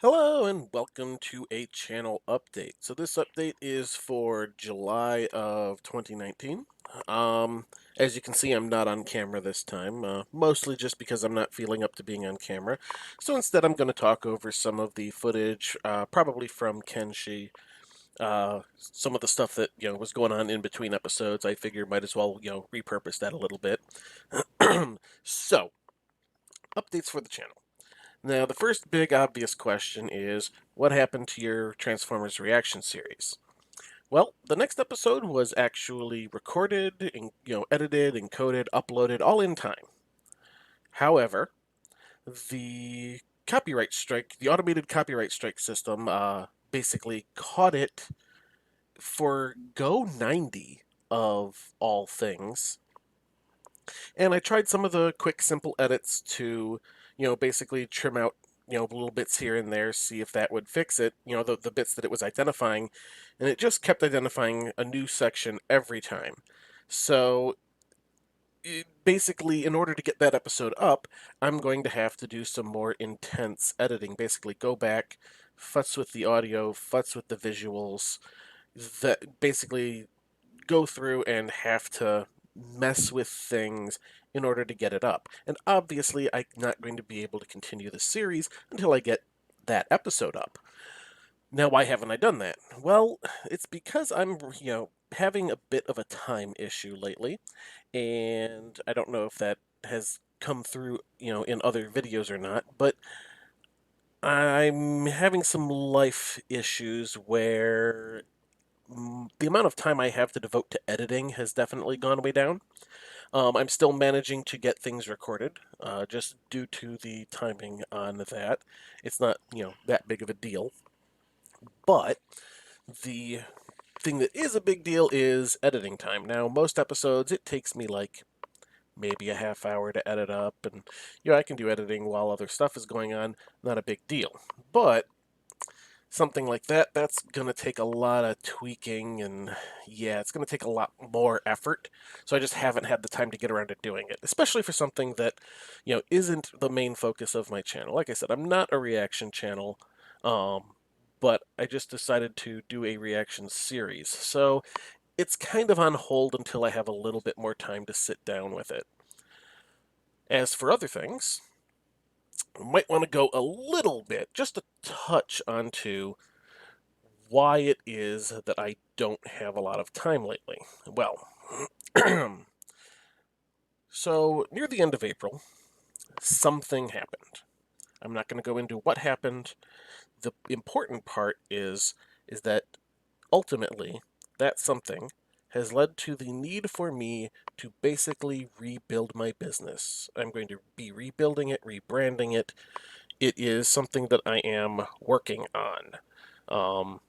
Hello and welcome to a channel update. So this update is for July of 2019. Um, as you can see, I'm not on camera this time, mostly just because I'm not feeling up to being on camera. So instead, I'm going to talk over some of the footage, probably from Kenshi. Some of the stuff that was going on in between episodes. I figured might as well repurpose that a little bit. So updates for the channel. Now, the first big obvious question is what happened to your Transformers reaction series? Well, the next episode was actually recorded, and, edited, encoded, uploaded, all in time. However, the copyright strike, the automated copyright strike system, basically caught it for Go 90 of all things. And I tried some of the quick, simple edits to, basically trim out, little bits here and there, see if that would fix it, the bits that it was identifying. And it just kept identifying a new section every time. So basically, in order to get that episode up, I'm going to have to do some more intense editing. Basically, go back, futz with the audio, futz with the visuals, that basically go through and have to mess with things in order to get it up. And obviously, I'm not going to be able to continue the series until I get that episode up. Now, why haven't I done that? Well, it's because I'm, having a bit of a time issue lately, and I don't know if that has come through, in other videos or not, but I'm having some life issues where the amount of time I have to devote to editing has definitely gone way down. I'm still managing to get things recorded, just due to the timing on that. It's not, that big of a deal. But the thing that is a big deal is editing time. Now, most episodes, it takes me like maybe a half hour to edit up, and I can do editing while other stuff is going on. Not a big deal. But something like that, that's going to take a lot of tweaking, and yeah, it's going to take a lot more effort. So I just haven't had the time to get around to doing it, especially for something that, isn't the main focus of my channel. Like I said, I'm not a reaction channel, but I just decided to do a reaction series. So it's kind of on hold until I have a little bit more time to sit down with it. As for other things, I might want to go a little bit, just a touch onto why it is that I don't have a lot of time lately. Well, so near the end of April, something happened. I'm not going to go into what happened. The important part is that ultimately that something has led to the need for me to basically rebuild my business. I'm going to be rebuilding it, rebranding it. It is something that I am working on. Um,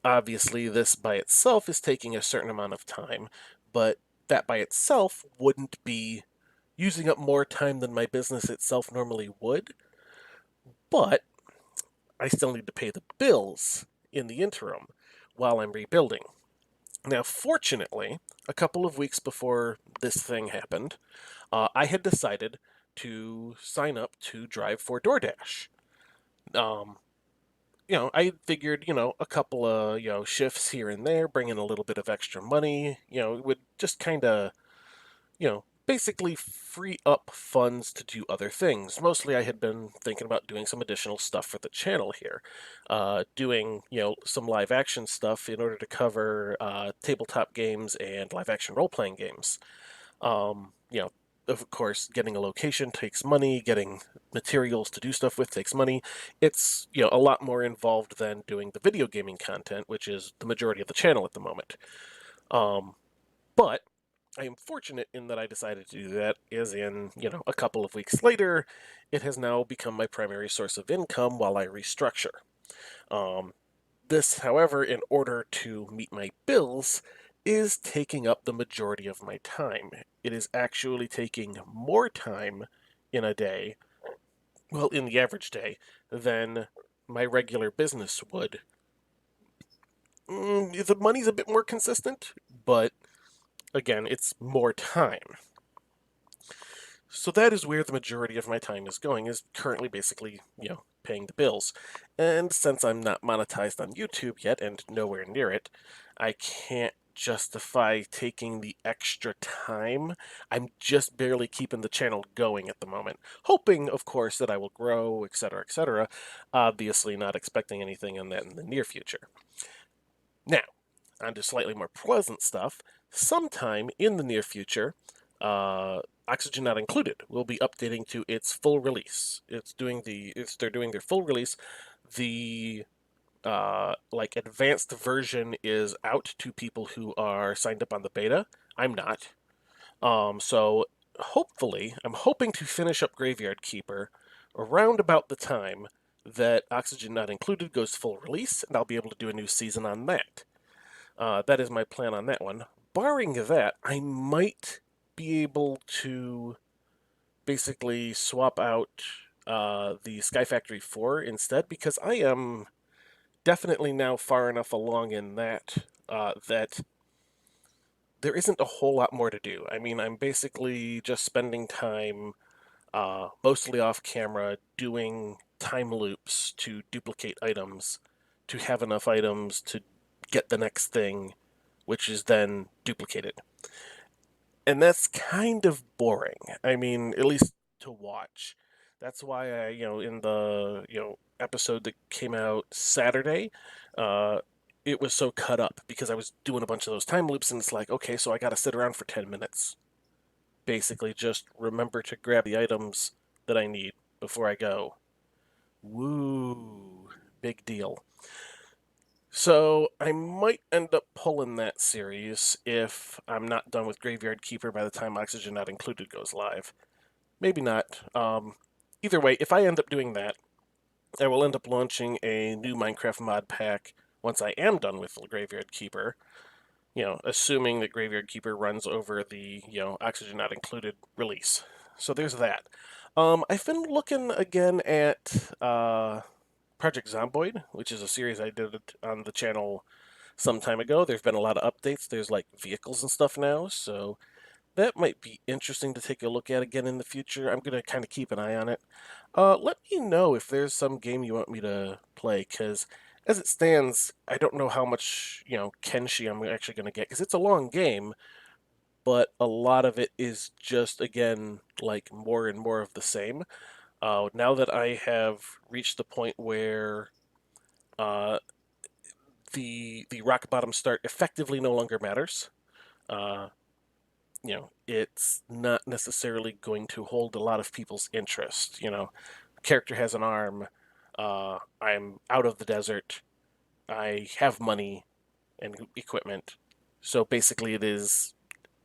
Obviously, this by itself is taking a certain amount of time, but that by itself wouldn't be using up more time than my business itself normally would. But I still need to pay the bills in the interim while I'm rebuilding. Now, fortunately, a couple of weeks before this thing happened, I had decided to sign up to drive for DoorDash. Um, I figured, a couple of, shifts here and there, bring in a little bit of extra money, it would just kind of, basically free up funds to do other things. Mostly I had been thinking about doing some additional stuff for the channel here. Doing, some live action stuff in order to cover tabletop games and live action role playing games. Um, you know, of course, getting a location takes money, getting materials to do stuff with takes money. It's, a lot more involved than doing the video gaming content, which is the majority of the channel at the moment. Um, but I am fortunate in that I decided to do that, as in, a couple of weeks later, it has now become my primary source of income while I restructure. Um, this, however, in order to meet my bills, is taking up the majority of my time. It is actually taking more time in a day, well, in the average day, than my regular business would. The money's a bit more consistent, but again, it's more time. So that is where the majority of my time is going, is currently basically, paying the bills. And since I'm not monetized on YouTube yet and nowhere near it, I can't justify taking the extra time. I'm just barely keeping the channel going at the moment, hoping, of course, that I will grow, etc., etc. Obviously, not expecting anything in that in the near future. Now, on to slightly more pleasant stuff. Sometime in the near future, Oxygen Not Included will be updating to its full release. They're doing their full release. The advanced version is out to people who are signed up on the beta. I'm not. So hopefully, I'm hoping to finish up Graveyard Keeper around about the time that Oxygen Not Included goes full release, and I'll be able to do a new season on that. That is my plan on that one. Barring that, I might be able to basically swap out the Sky Factory 4 instead, because I am definitely now far enough along in that that there isn't a whole lot more to do. I mean, I'm basically just spending time mostly off camera doing time loops to duplicate items to have enough items to get the next thing, which is then duplicated. And that's kind of boring. I mean, at least to watch. That's why I, in the, episode that came out Saturday, uh, it was so cut up because I was doing a bunch of those time loops, and it's like, okay, so I got to sit around for 10 minutes. Basically, just remember to grab the items that I need before I go. Woo, big deal. So I might end up pulling that series if I'm not done with Graveyard Keeper by the time Oxygen Not Included goes live. Maybe not. Either way, if I end up doing that, I will end up launching a new Minecraft mod pack once I am done with Graveyard Keeper. Assuming that Graveyard Keeper runs over the, Oxygen Not Included release. So there's that. I've been looking again at Project Zomboid, which is a series I did on the channel some time ago. There's been a lot of updates. There's like vehicles and stuff now, so that might be interesting to take a look at again in the future. I'm gonna kind of keep an eye on it. Let me know if there's some game you want me to play, because as it stands, I don't know how much Kenshi I'm actually gonna get, because it's a long game, but a lot of it is just again like more and more of the same. Now that I have reached the point where uh, the rock bottom start effectively no longer matters. Uh, it's not necessarily going to hold a lot of people's interest. Character has an arm. I'm out of the desert. I have money and equipment. So basically, it is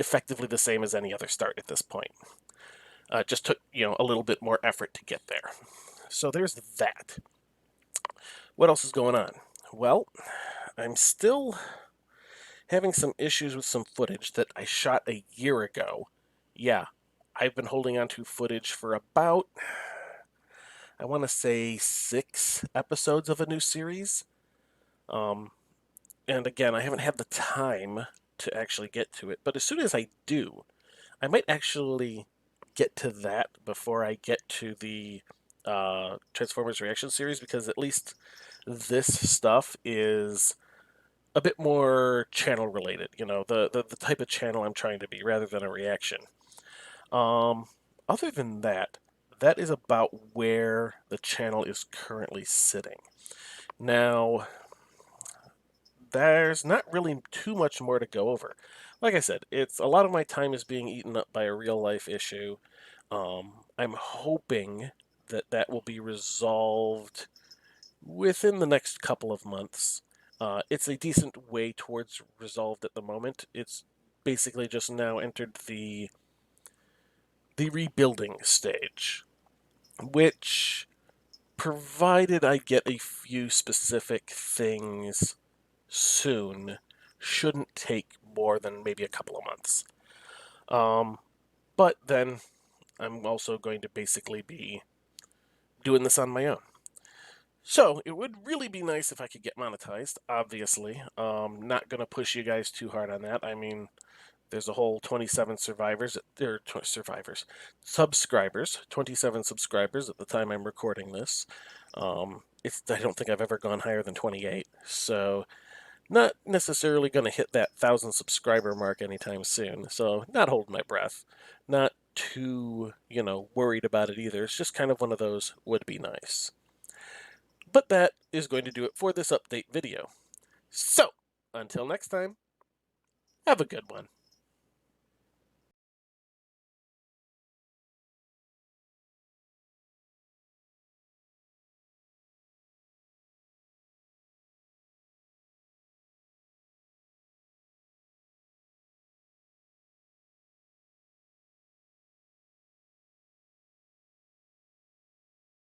effectively the same as any other start at this point. It just took, a little bit more effort to get there. So there's that. What else is going on? Well, I'm still having some issues with some footage that I shot a year ago. Yeah, I've been holding on to footage for about, I want to say, 6 episodes of a new series. Um, and again, I haven't had the time to actually get to it, but as soon as I do, I might actually get to that before I get to the Transformers Reaction series, because at least this stuff is a bit more channel related, the type of channel I'm trying to be rather than a reaction. Um, Other than that, that is about where the channel is currently sitting. Now, there's not really too much more to go over. Like I said, it's a lot of my time is being eaten up by a real life issue. I'm hoping that that will be resolved within the next couple of months. It's a decent way towards resolved at the moment. It's basically just now entered the rebuilding stage, which, provided I get a few specific things soon, shouldn't take more than maybe a couple of months. But then I'm also going to basically be doing this on my own. So it would really be nice if I could get monetized, obviously. Not going to push you guys too hard on that. I mean, There's a whole 27 subscribers, 27 subscribers at the time I'm recording this. I don't think I've ever gone higher than 28, so not necessarily going to hit that 1,000 subscriber mark anytime soon. So not holding my breath, not too, worried about it either. It's just kind of one of those would be nice. But that is going to do it for this update video. So, until next time, have a good one.